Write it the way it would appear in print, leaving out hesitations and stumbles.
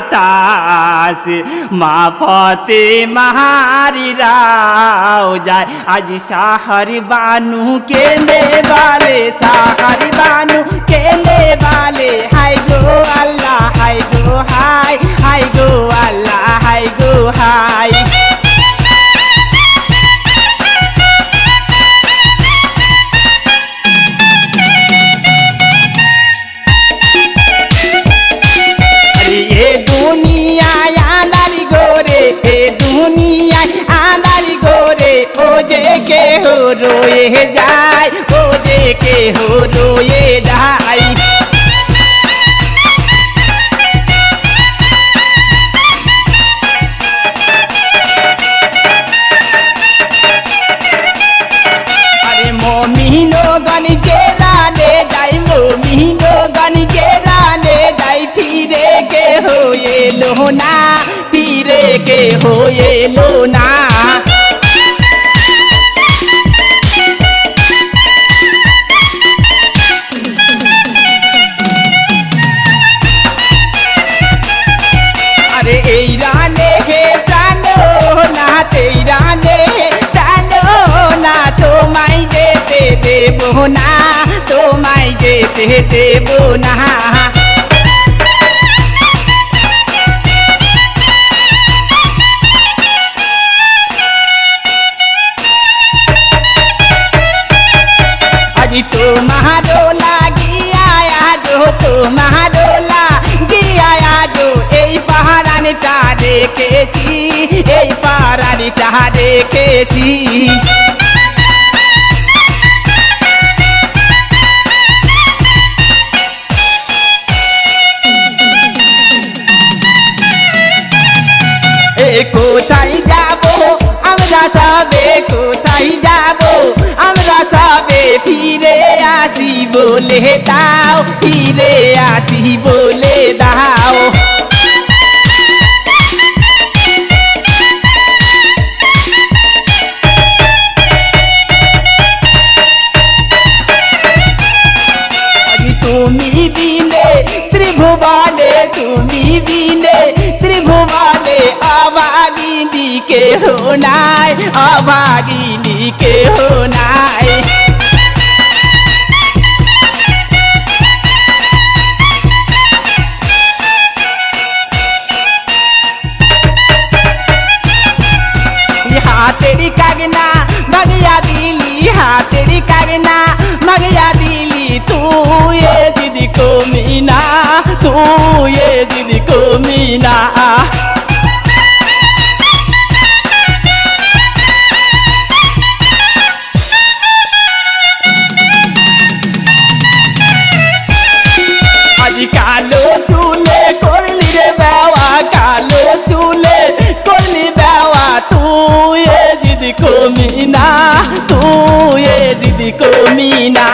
বাতাস মা ফতে মাহারি রাও যায় আজ সাহারি বানু কেঁদে বালে সাহারি বানু কেঁদে বালে হাই গো আল্লাহ হাই গো হাই হাই গো আল্লাহ হাই গো হাই हो रोए जाए ओ देखे हो रोए जाए अरे मोमिनो गन के राने जाए मोमिनो गन के राने जाए फिरे के हो ये लोना फिरे के हो ये लोना देबो ना তোমায় যেতে দেবো না আজি তোমারো লাগিয়া আজো তোমারো লাগিয়া আজো এই পাহাড়ানটা দেখেছি এই পাহাড়ানটা দেখেছি কোথায় যাবো আমরা সবে কোথায় যাবো আমরা সবে ফিরে আসি বলে দাও ফিরে আসি বলে দাও তুমি বিনে ত্রিভুবনে তুমি বিনে ত্রিভুবনে अभागिनी के हो नाय अभागिनी के हो नाय हाथेरी कागना मगया दिली हाथेरी कागना मगया दिली तू ये दीदी को मीना तू ये दीदी को मीना কালো চুলে করলি রে বাবা কালো চুলে করলি বাবা তুই এ দিদি কমিনা তুই এ দিদি কমিনা